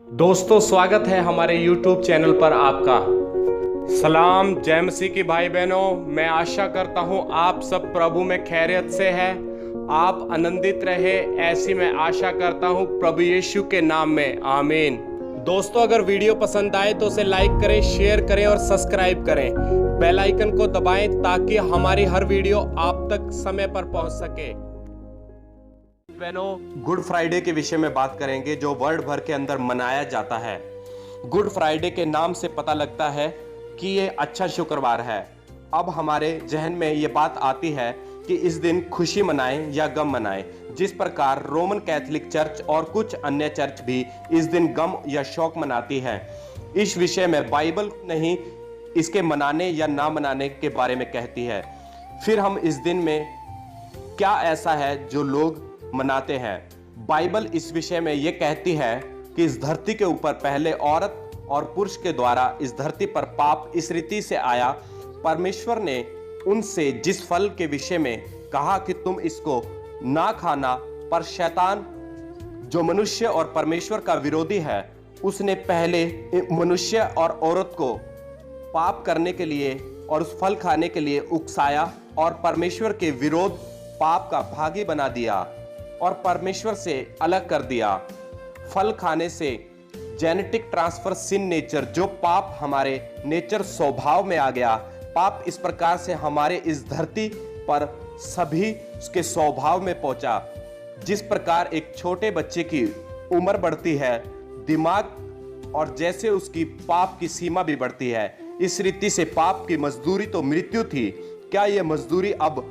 दोस्तों, स्वागत है हमारे YouTube चैनल पर आपका। सलाम जय मसीह की भाई बहनों, मैं आशा करता हूँ आप सब प्रभु में खैरियत से हैं, आप आनंदित रहे, ऐसी मैं आशा करता हूँ प्रभु यीशु के नाम में, आमीन। दोस्तों, अगर वीडियो पसंद आए तो उसे लाइक करें, शेयर करें और सब्सक्राइब करें। बेल आइकन को दबाएं ताकि हमारी हर वीडियो आप तक समय पर पहुंच सके। बहनों, गुड फ्राइडे के विषय में बात करेंगे जो वर्ल्ड भर के अंदर मनाया जाता है। गुड फ्राइडे के नाम से पता लगता है कि ये अच्छा शुक्रवार है। अब हमारे जहन में ये बात आती है कि इस दिन खुशी मनाएं या गम मनाएं। जिस प्रकार रोमन कैथोलिक चर्च और कुछ अन्य चर्च भी इस दिन गम या शोक मनाती है। इस विषय में बाइबल नहीं इसके मनाने या ना मनाने के बारे में कहती है। फिर हम इस दिन में क्या ऐसा है जो लोग मनाते हैं। बाइबल इस विषय में यह कहती है कि इस धरती के ऊपर पहले औरत और पुरुष के द्वारा इस धरती पर पाप इस रीति से आया। परमेश्वर ने उनसे जिस फल के विषय में कहा कि तुम इसको ना खाना, पर शैतान जो मनुष्य और परमेश्वर का विरोधी है, उसने पहले मनुष्य और औरत को पाप करने के लिए और उस फल खाने के लिए उकसाया और परमेश्वर के विरोध पाप का भागी बना दिया और परमेश्वर से अलग कर दिया। फल खाने से जेनेटिक ट्रांसफर सिन नेचर, जो पाप हमारे नेचर स्वभाव में आ गया, पाप इस प्रकार से हमारे इस धरती पर सभी उसके स्वभाव में पहुंचा। जिस प्रकार एक छोटे बच्चे की उम्र बढ़ती है, दिमाग और जैसे उसकी पाप की सीमा भी बढ़ती है, इस रीति से पाप की मजदूरी तो मृत्यु थी। क्या यह मजदूरी अब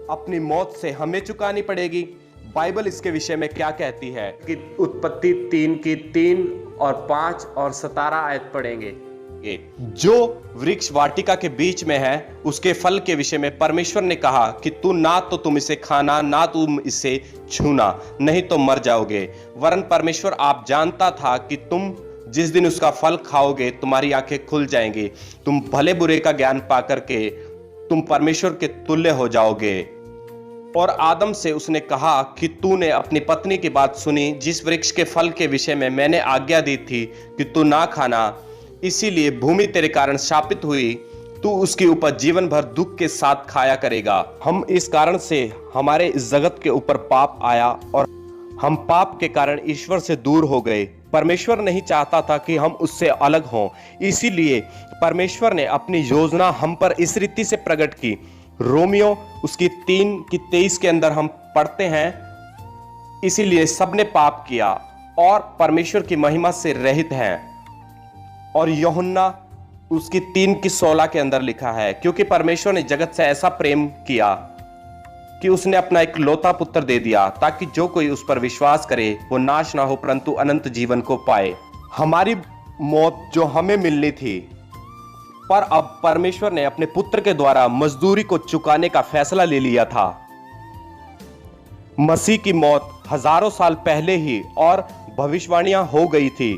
अपनी मौत से हमें चुकानी पड़ेगी? बाइबल इसके विषय में क्या कहती है कि उत्पत्ति 3 की 3 और 5 और 17 आयत पढ़ेंगे। जो वृक्ष वाटिका के बीच में है उसके फल के विषय में परमेश्वर ने कहा कि तू ना तो तुम इसे खाना, ना तुम इसे छूना, नहीं तो मर जाओगे। वरन परमेश्वर आप जानता था कि तुम जिस दिन उसका फल खाओगे तुम्हारी आंखें खुल जाएंगी, तुम भले बुरे का ज्ञान पाकर के तुम परमेश्वर के तुल्य हो जाओगे। और आदम से उसने कहा कि तूने अपनी पत्नी की बात सुनी, जिस वृक्ष के फल के विषय में मैंने आज्ञा दी थी कि तू ना खाना, इसीलिए भूमि तेरे कारण शापित हुई, तू उसकी उपज जीवन भर दुख के साथ खाया करेगा। हम इस कारण से हमारे इस जगत के ऊपर पाप आया और हम पाप के कारण ईश्वर से दूर हो गए। परमेश्वर नहीं चाहता था कि हम उससे अलग हों, इसीलिए परमेश्वर ने अपनी योजना हम पर इस रीति से प्रकट की। रोमियो उसकी 3 की 23 के अंदर हम पढ़ते हैं, इसीलिए सबने पाप किया और परमेश्वर की महिमा से रहित हैं। और यूहन्ना उसकी 3 की 16 के अंदर लिखा है, क्योंकि परमेश्वर ने जगत से ऐसा प्रेम किया कि उसने अपना एक लौता पुत्र दे दिया, ताकि जो कोई उस पर विश्वास करे वो नाश ना हो परंतु अनंत जीवन को पाए। हमारी मौत जो हमें मिलनी थी, पर अब परमेश्वर ने अपने पुत्र के द्वारा मजदूरी को चुकाने का फैसला ले लिया था। मसीह की मौत हजारों साल पहले ही और भविष्यवाणियां हो गई थी।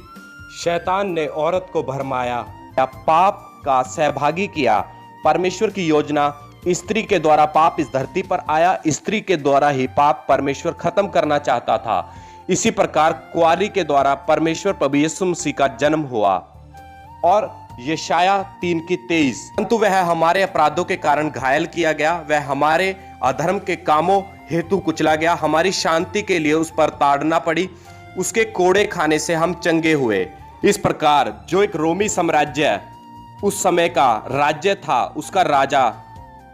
शैतान ने औरत को भरमाया, पाप का सहभागी किया। परमेश्वर की योजना, स्त्री के द्वारा पाप इस धरती पर आया, स्त्री के द्वारा ही पाप परमेश्वर खत्म करना चाहता था। इसी प्रकार कुंवारी के द्वारा परमेश्वर प्रभु यीशु मसीह का जन्म हुआ और यशाया 3 की 23, परंतु वह हमारे अपराधों के कारण घायल किया गया, वह हमारे अधर्म के कामों हेतु कुचला गया, हमारी शांति के लिए उस पर ताड़ना पड़ी, उसके कोड़े खाने से हम चंगे हुए। इस प्रकार जो एक रोमी साम्राज्य उस समय का राज्य था, उसका राजा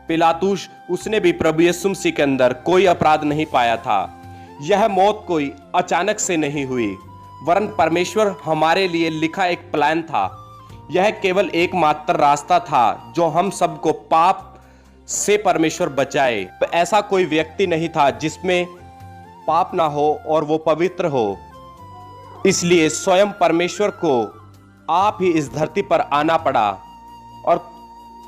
पिलातुस, उसने भी प्रभु यीशु मसीह के अंदर कोई अपराध नहीं पाया था। यह मौत कोई अचानक से नहीं हुई, वरन परमेश्वर हमारे लिए लिखा एक प्लान था। यह केवल एकमात्र रास्ता था जो हम सबको पाप से परमेश्वर बचाए। ऐसा कोई व्यक्ति नहीं था जिसमें पाप ना हो और वो पवित्र हो। इसलिए स्वयं परमेश्वर को आप ही इस धरती पर आना पड़ा। और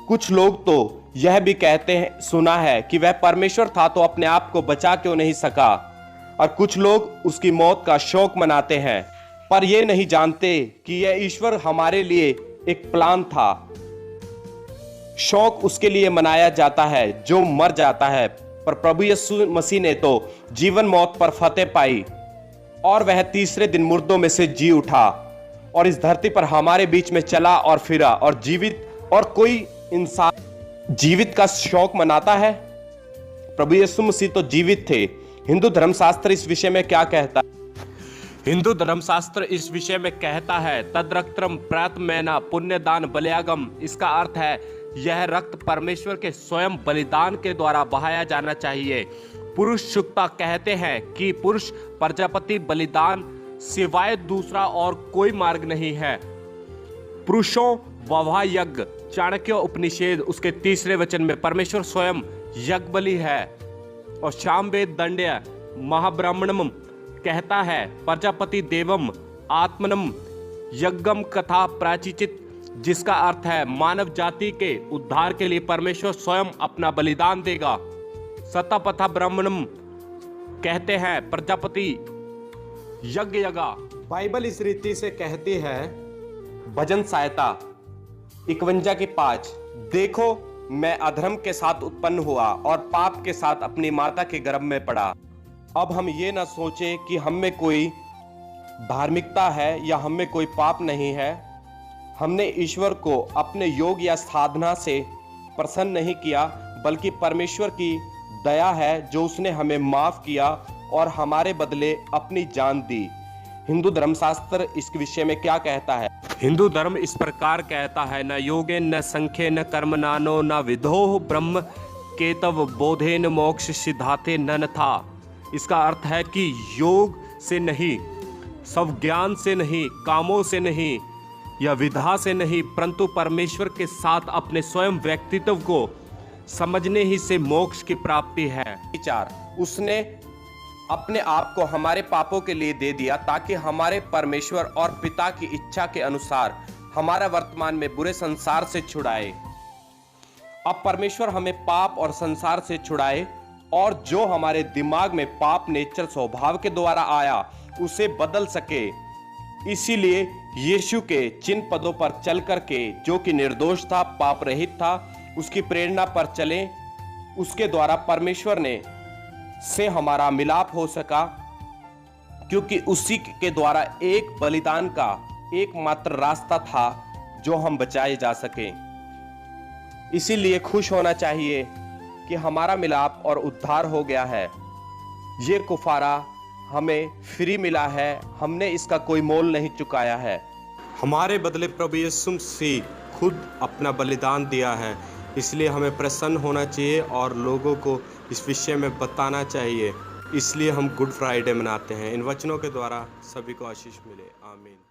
कुछ लोग तो यह भी कहते हैं, सुना है कि वह परमेश्वर था तो अपने आप को बचा क्यों नहीं सका। और कुछ लोग उसकी मौत का शोक मनाते हैं, पर यह नहीं जानते कि यह ईश्वर हमारे लिए एक प्लान था। शोक उसके लिए मनाया जाता है जो मर जाता है, पर प्रभु यीशु मसीह ने तो जीवन मौत पर फतेह पाई और वह तीसरे दिन मुर्दों में से जी उठा। और इस धरती पर हमारे बीच में चला और फिरा और जीवित, और कोई इंसान जीवित का शौक मनाता है? प्रभु यीशु मसीह तो जीवित थे। हिंदू धर्मशास्त्र इस विषय में क्या कहता है? हिंदू धर्मशास्त्र इस विषय में कहता है, तद्रक्तम प्रातमैना पुण्यदान बलियागम। इसका अर्थ है यह रक्त परमेश्वर के स्वयं बलिदान के द्वारा बहाया जाना चाहिए। पुरुष शुक्ता कहते हैं कि पुरुष प्रजापति बलिदान सिवाय दूसरा और कोई मार्ग नहीं है। पुरुषों वह यज्ञ, चाणक्य उपनिषेद उसके 3 वचन में परमेश्वर स्वयं यज्ञ बलि है। और सामवेद दंड्य महाब्राह्मणम कहता है, प्रजापति देवम आत्मनम यज्ञम कथा प्राचिचित, जिसका अर्थ है मानव जाति के उद्धार के लिए परमेश्वर स्वयं अपना बलिदान देगा। सतपथा ब्राह्मणम कहते हैं प्रजापति यज्ञ यगा। बाइबल इस रीति से कहती है, भजन सहायता 51:5, देखो मैं अधर्म के साथ उत्पन्न हुआ और पाप के साथ अपनी माता के गर्भ में पड़ा। अब हम ये ना सोचें कि हम में कोई धार्मिकता है या हम में कोई पाप नहीं है। हमने ईश्वर को अपने योग या साधना से प्रसन्न नहीं किया, बल्कि परमेश्वर की दया है जो उसने हमें माफ किया और हमारे बदले अपनी जान दी। हिंदू धर्मशास्त्र इस विषय में क्या कहता है? हिंदू धर्म इस प्रकार कहता है, न योगे न संख्ये न कर्मनानो न विधो ब्रह्म केतव बोधेन मोक्ष सिद्धाते नन था। इसका अर्थ है कि योग से नहीं, सब ज्ञान से नहीं, कामों से नहीं या विधा से नहीं, परंतु परमेश्वर के साथ अपने स्वयं व्यक्तित्व को समझने ही से मोक्ष की प्राप्ति है। विचार, उसने अपने आप को हमारे पापों के लिए दे दिया ताकि हमारे परमेश्वर और पिता की इच्छा के अनुसार हमारा वर्तमान में बुरे संसार से छुड़ाए। अब परमेश्वर हमें पाप और संसार से छुड़ाए और जो हमारे दिमाग में पाप नेचर स्वभाव के द्वारा आया उसे बदल सके। इसीलिए यीशु के चिन्ह पदों पर चल करके, जो कि निर्दोष था, पाप रहित था, उसकी प्रेरणा पर चले, उसके द्वारा परमेश्वर ने से हमारा मिलाप हो सका, क्योंकि उसी के द्वारा एक बलिदान का एकमात्र रास्ता था जो हम बचाए जा सके। इसीलिए खुश होना चाहिए कि हमारा मिलाप और उद्धार हो गया है। ये कुफारा हमें फ्री मिला है, हमने इसका कोई मोल नहीं चुकाया है। हमारे बदले प्रभु यीशु मसीह खुद अपना बलिदान दिया है। इसलिए हमें प्रसन्न होना चाहिए और लोगों को इस विषय में बताना चाहिए। इसलिए हम गुड फ्राइडे मनाते हैं। इन वचनों के द्वारा सभी को आशीष मिले। आमीन।